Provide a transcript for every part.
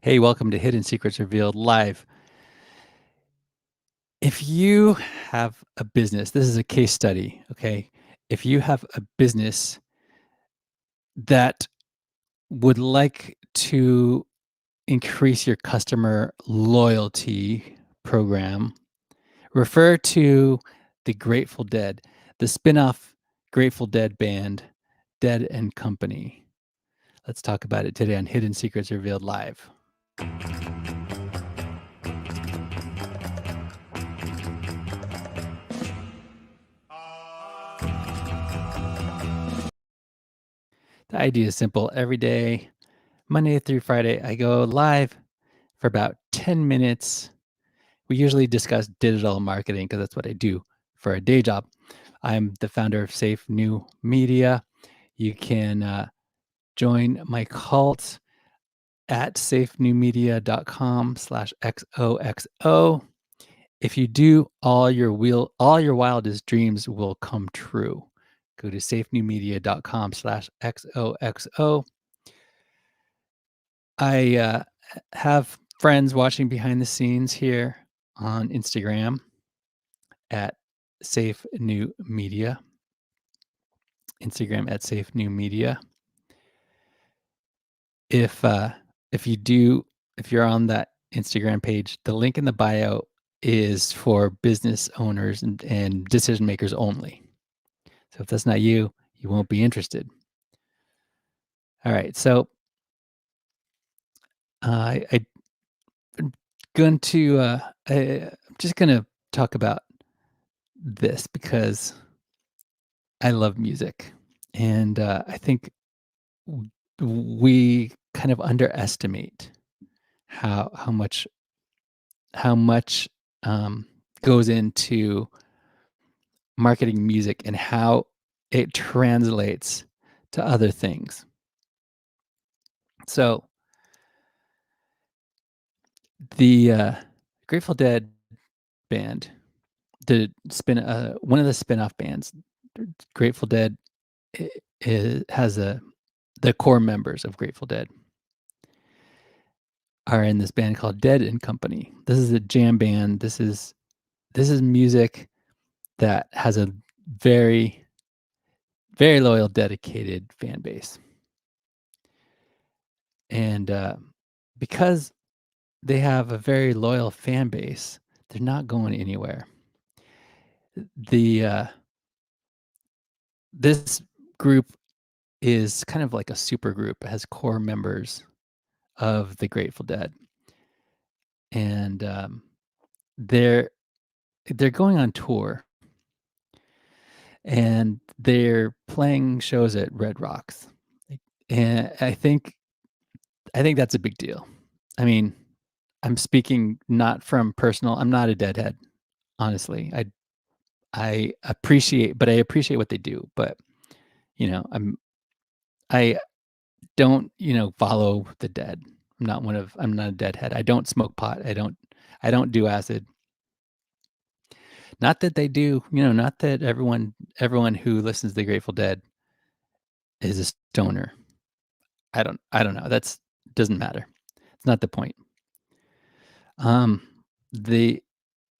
Hey, welcome to Hidden Secrets Revealed Live. If you have a business, this is a case study, okay? If you have a business that would like to increase your customer loyalty program, refer to the Grateful Dead, the spinoff Grateful Dead band, Dead and Company. Let's talk about it today on Hidden Secrets Revealed Live. The idea is simple. Every day, Monday through Friday, I go live for about 10 minutes. We usually discuss digital marketing because that's what I do for a day job. I'm the founder of Safe New Media. You can join my cult at safenewmedia.com/XOXO. If you do, all your wildest dreams will come true. Go to safenewmedia.com/XOXO. I have friends watching behind the scenes here on Instagram at Safe New Media. Instagram at Safe New Media. If you're on that Instagram page, the link in the bio is for business owners and decision makers only. So if that's not you, you won't be interested. All right, so I'm just gonna talk about this because I love music, and I think we kind of underestimate how much how much goes into marketing music and how it translates to other things. So the Grateful Dead band, one of the spin-off bands, Grateful Dead, has the core members of Grateful Dead are in this band called Dead and Company. This is a jam band. This is music that has a very, very loyal, dedicated fan base. And because they have a very loyal fan base, they're not going anywhere. The This group is kind of like a super group. It has core members of the Grateful Dead, and they're they're going on tour, and they're playing shows at Red Rocks, and I think that's a big deal. I mean, I'm speaking not from personal. I'm not a Deadhead, honestly. I appreciate what they do, but you know, I don't, follow the Dead. I'm not a Deadhead. I don't smoke pot. I don't do acid. Not that they do, not that everyone who listens to the Grateful Dead is a stoner. I don't know. That's doesn't matter. It's not the point. Um the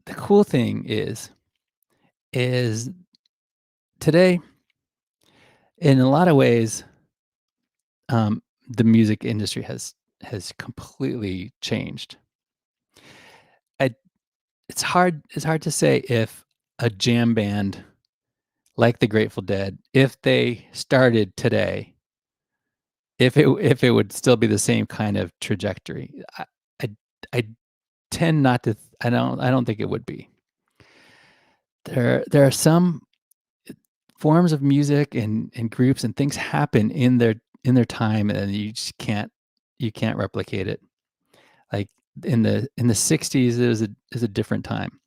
the cool thing is today, in a lot of ways, the music industry has completely changed. I it's hard to say if a jam band like the Grateful Dead, if they started today, if it would still be the same kind of trajectory. I I tend not to I don't think it would be. There are some forms of music and groups and things happen in their time, and you can't replicate it. Like in the 60s, is a different time.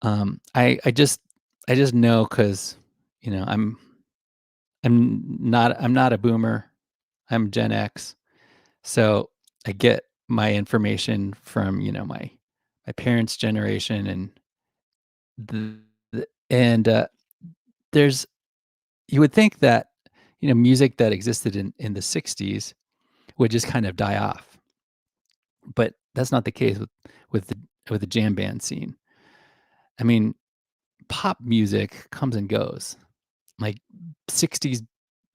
I just know because I'm not a boomer. I'm Gen X, so I get my information from my parents' generation, and and there's you would think that music that existed in the 60s would just kind of die off. But that's not the case with the with the jam band scene. I mean, pop music comes and goes. Like 60s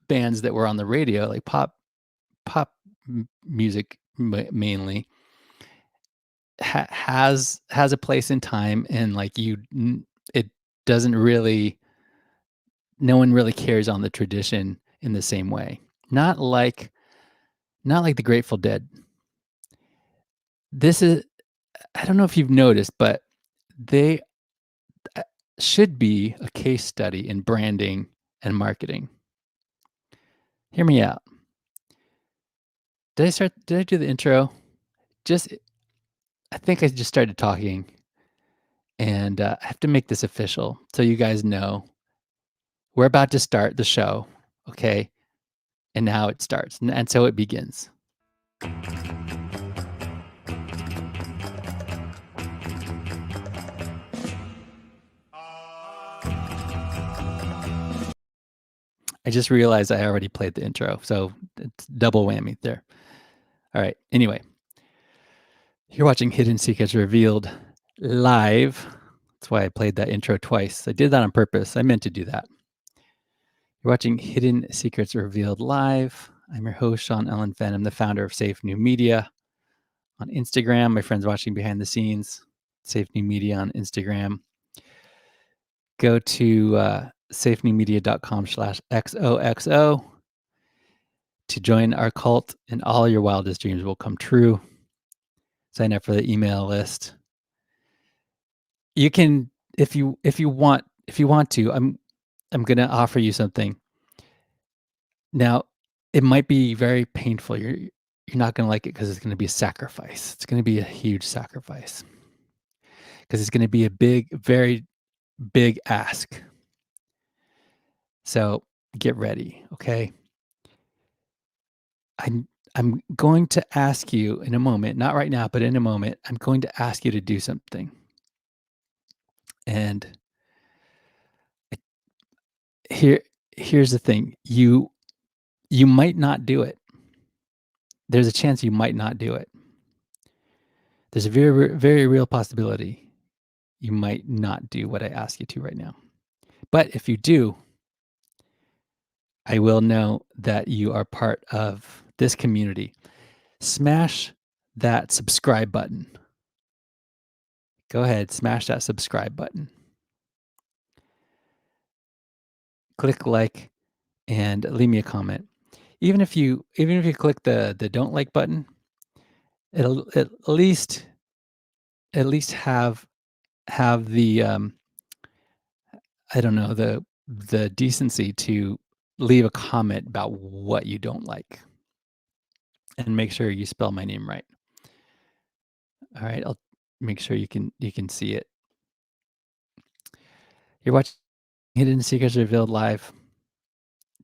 bands that were on the radio, like music mainly has a place in time, and like it doesn't really, no one really carries on the tradition in the same way. Not like not like the Grateful Dead. This is, I don't know if you've noticed, but they uh, should be a case study in branding and marketing. Hear me out. Did I do the intro? Just I think I just started talking, and I have to make this official so you guys know we're about to start the show, okay? And now it starts, and so it begins. I just realized I already played the intro, so it's double whammy there. All right. Anyway, you're watching Hidden Secrets Revealed live. That's why I played that intro twice. I did that on purpose. I meant to do that. You're watching Hidden Secrets Revealed live. I'm your host, Sean Ellen Fenn. I'm the founder of Safe New Media on Instagram. My friends watching behind the scenes, Safe New Media on Instagram. Go to safenewmedia.com/XOXO to join our cult, and all your wildest dreams will come true. Sign up for the email list. You can, if you want to, I'm going to offer you something. Now, it might be very painful. You're not going to like it because it's going to be a sacrifice. It's going to be a huge sacrifice because it's going to be a big, very big ask. So get ready, okay? I'm going to ask you in a moment, not right now, but in a moment, I'm going to ask you to do something. And here's the thing. You might not do it. There's a chance you might not do it. There's a very, very real possibility you might not do what I ask you to right now. But if you do, I will know that you are part of this community. Smash that subscribe button. Go ahead, smash that subscribe button. Click like and leave me a comment. Even if you click the don't like button, it'll at least have the I don't know, the decency to leave a comment about what you don't like, and make sure you spell my name right. All right, I'll make sure you can see it. You're watching Hidden Secrets Revealed live.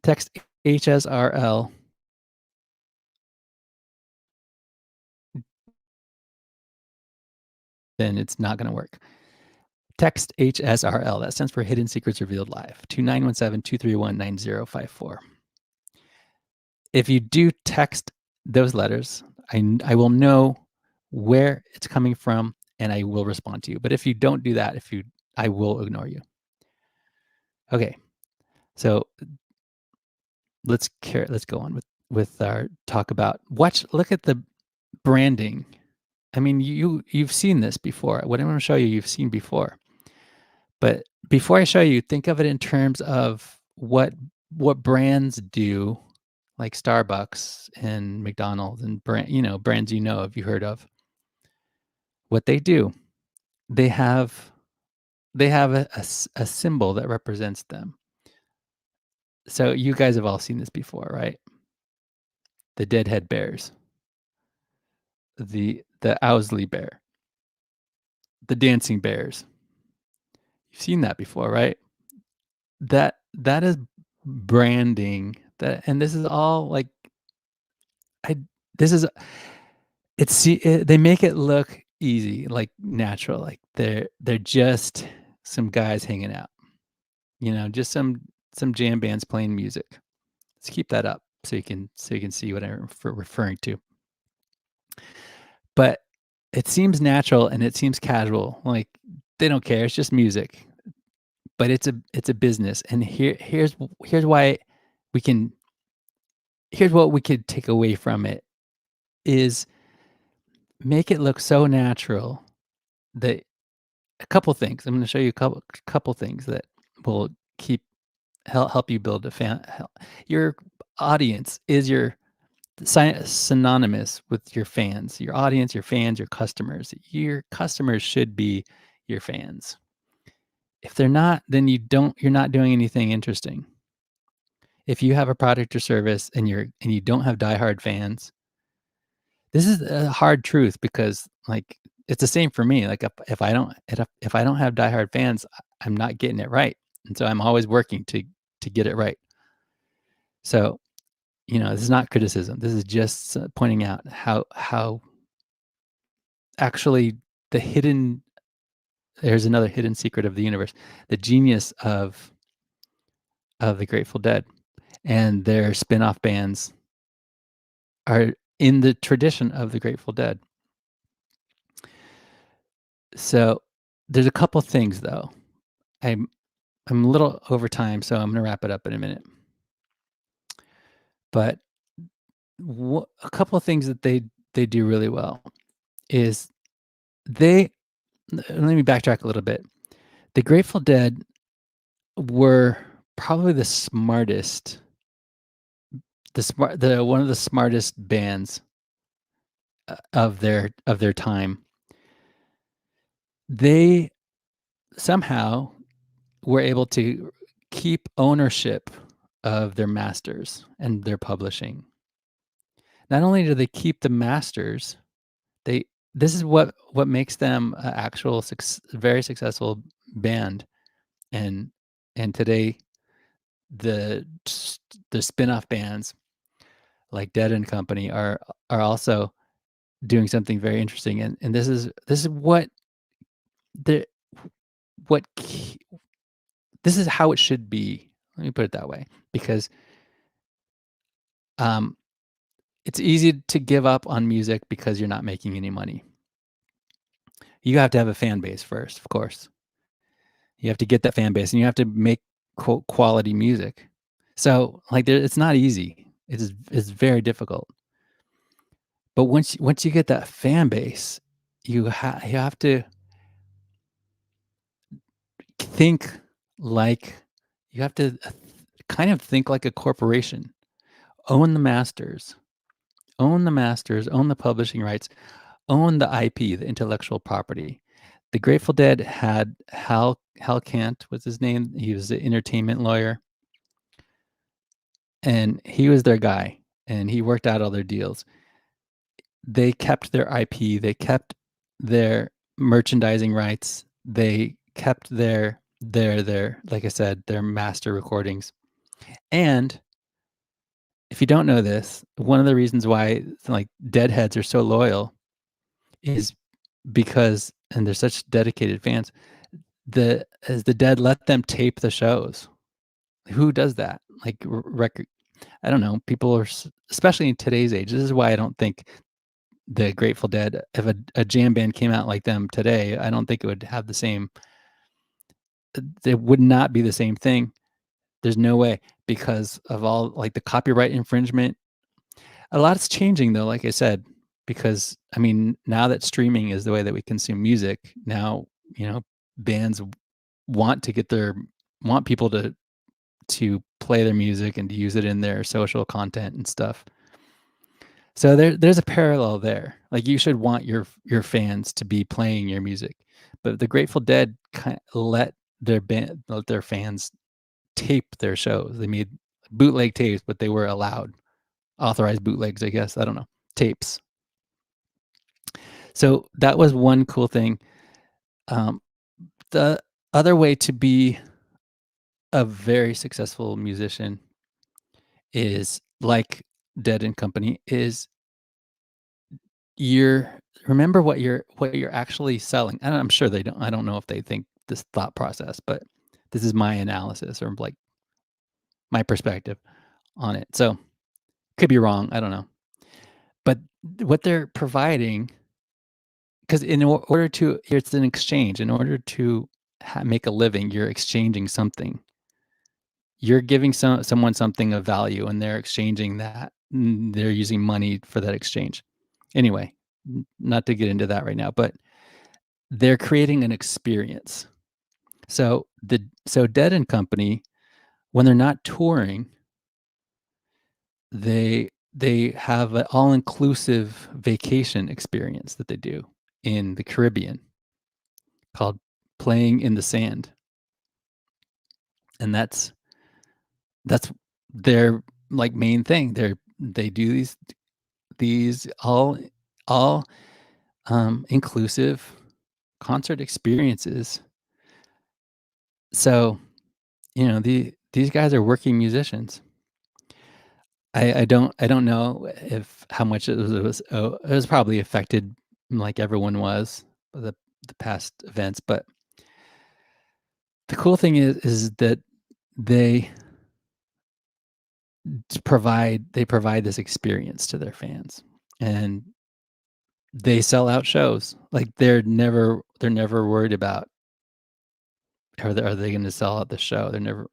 Text HSRL. Then it's not going to work. Text HSRL. That stands for Hidden Secrets Revealed live to 917-231-9054. If you do text those letters, I will know where it's coming from and I will respond to you. But if you don't do that, I will ignore you. Okay. So let's go on with our talk about look at the branding. I mean, you've seen this before. What I'm going to show you've seen before. But before I show you, think of it in terms of what brands do, like Starbucks and McDonald's and brands have you heard of. What they do, they have a symbol that represents them. So you guys have all seen this before, right? The Deadhead Bears, the Owsley Bear, the Dancing Bears. You've seen that before, right? That is branding. And this is all like they make it look easy, like natural, like they're just some guys hanging out, just some jam bands playing music. Let's keep that up. so you can see what I'm referring to. But it seems natural and it seems casual, like, they don't care, it's just music, but it's a business, and here's why we can here's what we could take away from it, is make it look so natural that a couple things, I'm gonna show you a couple things that will keep help you build a fan your audience is your synonymous with your fans, your audience, your fans, your customers. Your customers should be your fans. If they're not, then you're not doing anything interesting. If you have a product or service and you don't have diehard fans, this is a hard truth because like it's the same for me. Like if I don't have diehard fans, I'm not getting it right. And so I'm always working to get it right. So, this is not criticism. This is just pointing out how actually the hidden there's another hidden secret of the universe, the genius of the Grateful Dead and their spin-off bands are in the tradition of the Grateful Dead. So, there's a couple things though. I'm I'm a little over time, so I'm gonna wrap it up in a minute. But a couple of things that they do really well is they let me backtrack a little bit. The Grateful Dead were probably the one of the smartest bands of their time. They somehow were able to keep ownership of their masters and their publishing. Not only do they keep the masters, they this is what makes them an actual very successful band. And today the the spin-off bands like Dead and Company are also doing something very interesting. And this is the what ke- this is how it should be. Let me put it that way because um it's easy to give up on music because you're not making any money. You have to have a fan base first, of course. You have to get that fan base and you have to make quality music. So like it's not easy. It's very difficult. But once you get that fan base, you have to think like you have to kind of think like a corporation. Own the masters. Own the masters, own the publishing rights, own the IP, the intellectual property. The Grateful Dead had Hal Kant was his name. He was an entertainment lawyer, and he was their guy, and he worked out all their deals. They kept their IP, they kept their merchandising rights, they kept their like I said, their master recordings. And if you don't know this, one of the reasons why like Deadheads are so loyal is because and they're such dedicated fans, the Dead let them tape the shows. Who does that? Like record I don't know, people are especially in today's age. This is why I don't think the Grateful Dead, if a jam band came out like them today, I don't think it would have the same it would not be the same thing. There's no way because of all like the copyright infringement. A lot's changing though, like I said, because I mean, now that streaming is the way that we consume music, now, bands want to get their want people to play their music and to use it in their social content and stuff. So there's a parallel there. Like you should want your fans to be playing your music. But the Grateful Dead let their fans tape their shows. They made bootleg tapes, but they were allowed authorized bootlegs, I guess. I don't know. Tapes. So that was one cool thing. Um, the other way to be a very successful musician is like Dead and Company is you're remember what you're actually selling. And I'm sure I don't know if they think this thought process, but this is my analysis or like my perspective on it. So Could be wrong, I don't know. But what they're providing, because in order to, it's an exchange. In order to make a living, you're exchanging something. You're giving someone something of value, and they're exchanging that. They're using money for that exchange. Anyway, not to get into that right now, but they're creating an experience. So Dead and Company, when they're not touring, they have an all-inclusive vacation experience that they do in the Caribbean called Playing in the Sand, and that's their, like, main thing. They do these all, inclusive concert experiences. So, these guys are working musicians. I don't know if how much it was probably affected like everyone was, the past events, but the cool thing is that they they provide this experience to their fans, and they sell out shows. Like, they're never worried about, are they gonna sell out the show? They're never,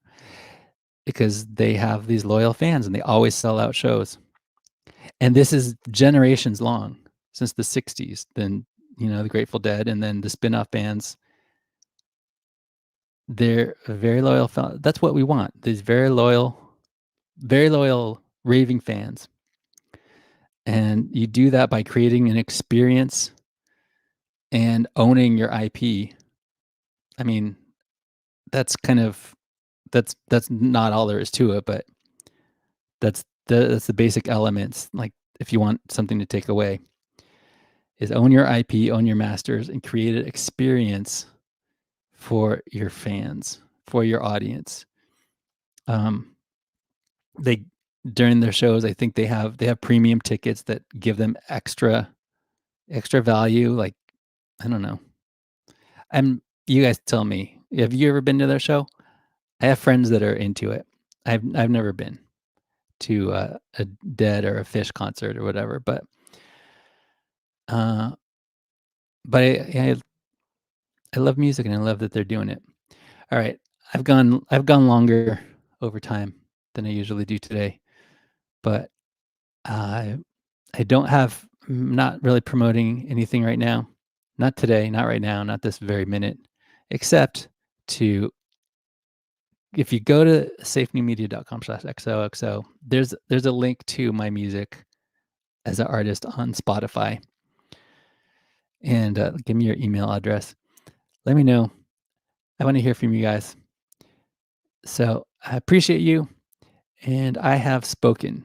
because they have these loyal fans, and they always sell out shows. And this is generations long, since the '60s, then, the Grateful Dead, and then the spin-off bands. They're a very loyal that's what we want, these very loyal raving fans. And you do that by creating an experience and owning your IP. I mean, that's kind of that's not all there is to it, but that's the basic elements. Like, if you want something to take away, is own your IP, own your masters, and create an experience for your fans, for your audience. Um, they During their shows, I think they have premium tickets that give them extra value. Like, I don't know. You guys tell me. Have you ever been to their show? I have friends that are into it. I've never been to a Dead or a Fish concert or whatever, uh, but I love music, and I love that they're doing it. All right, I've gone longer over time than I usually do today, but I I don't have not really promoting anything right now. Not today, not right now, not this very minute, except to if you go to safenewmedia.com/xoxo, there's a link to my music as an artist on Spotify, and give me your email address. Let me know. I want to hear from you guys. So I appreciate you, and I have spoken.